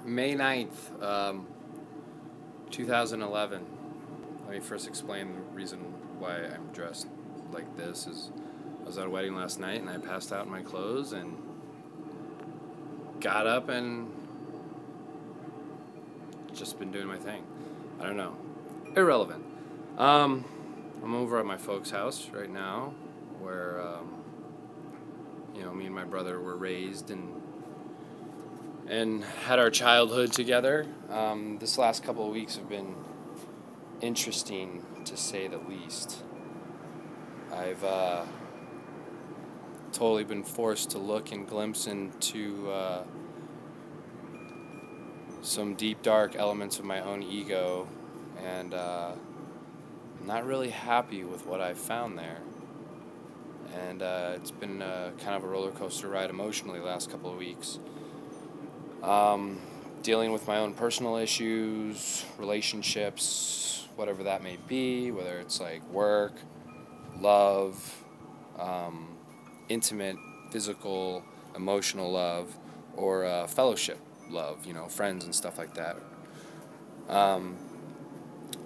May 9th, 2011. Let me first explain the reason why I'm dressed like this is I was at a wedding last night and I passed out in my clothes and got up and just been doing my thing. I don't know. Irrelevant. I'm over at my folks' house right now where, me and my brother were raised and had our childhood together. This last couple of weeks have been interesting, to say the least. I've totally been forced to look and glimpse into some deep, dark elements of my own ego, and I'm not really happy with what I've found there. And it's been kind of a roller coaster ride emotionally the last couple of weeks. Dealing with my own personal issues, relationships, whatever that may be, whether it's like work, love, intimate, physical, emotional love, or fellowship love, friends and stuff like that.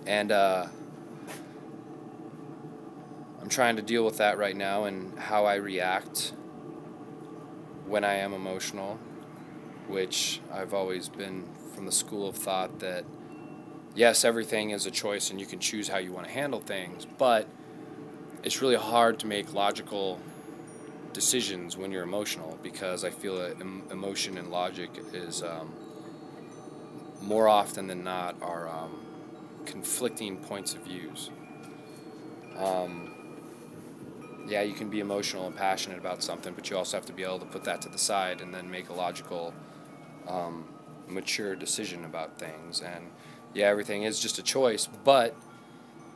And I'm trying to deal with that right now and how I react when I am emotional, which I've always been from the school of thought that, yes, everything is a choice and you can choose how you want to handle things, but it's really hard to make logical decisions when you're emotional, because I feel that emotion and logic is more often than not are conflicting points of views. Yeah, you can be emotional and passionate about something, but you also have to be able to put that to the side and then make a logical, mature decision about things. And yeah, everything is just a choice, but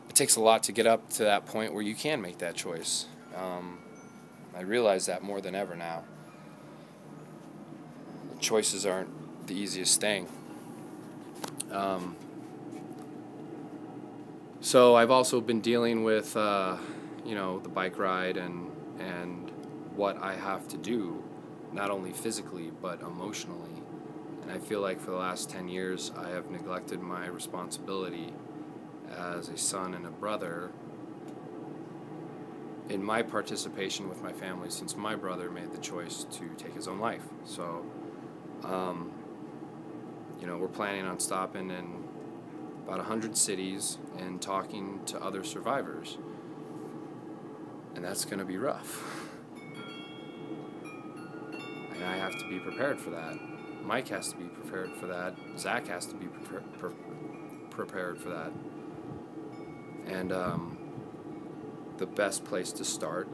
it takes a lot to get up to that point where you can make that choice. I realize that more than ever now. Choices aren't the easiest thing. So I've also been dealing with, the bike ride and what I have to do, not only physically but emotionally. And I feel like for the last 10 years I have neglected my responsibility as a son and a brother in my participation with my family, since my brother made the choice to take his own life. So, we're planning on stopping in about 100 cities and talking to other survivors. And that's going to be rough. And I have to be prepared for that. Mike has to be prepared for that. Zach has to be prepared for that. And the best place to start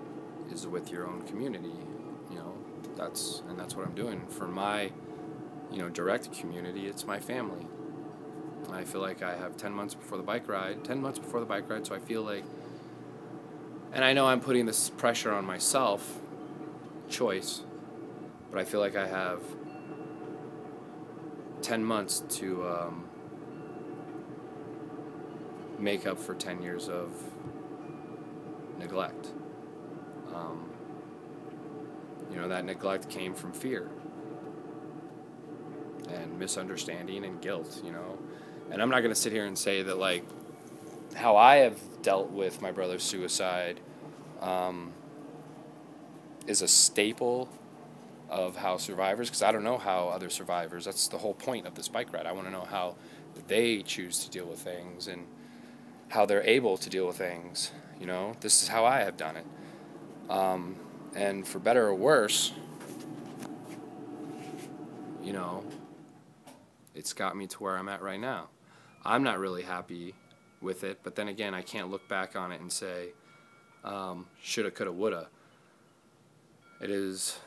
is with your own community. That's what I'm doing. For my, direct community, it's my family. I feel like I have 10 months before the bike ride, so I feel like, and I know I'm putting this pressure on myself, choice, but I feel like I have 10 months to make up for 10 years of neglect. That neglect came from fear and misunderstanding and guilt, And I'm not going to sit here and say that, like, how I have dealt with my brother's suicide is a staple of how survivors, because I don't know how other survivors, that's the whole point of this bike ride. I want to know how they choose to deal with things and how they're able to deal with things. This is how I have done it. And for better or worse, it's got me to where I'm at right now. I'm not really happy with it, but then again, I can't look back on it and say, shoulda, coulda, woulda. It is,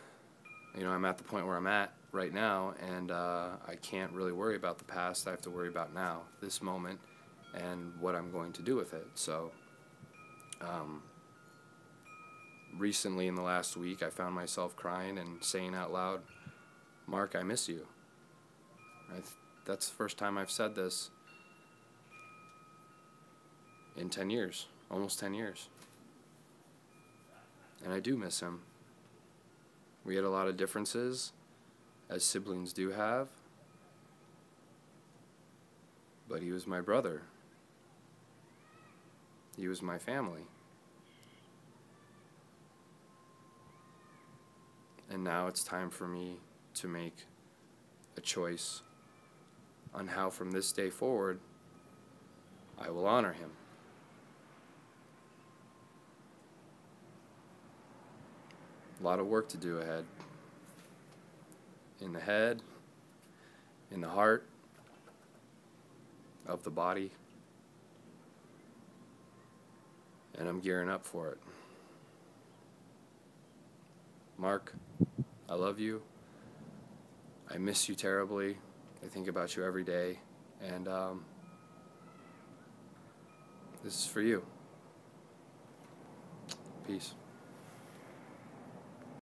I'm at the point where I'm at right now, and I can't really worry about the past. I have to worry about now, this moment, and what I'm going to do with it. So, recently in the last week, I found myself crying and saying out loud, "Mark, I miss you." That's the first time I've said this in 10 years, almost 10 years. And I do miss him. We had a lot of differences, as siblings do have, but he was my brother. He was my family. And now it's time for me to make a choice on how from this day forward I will honor him. A lot of work to do ahead. In the head, in the heart, of the body. And I'm gearing up for it. Mark, I love you. I miss you terribly. I think about you every day. And this is for you. Peace.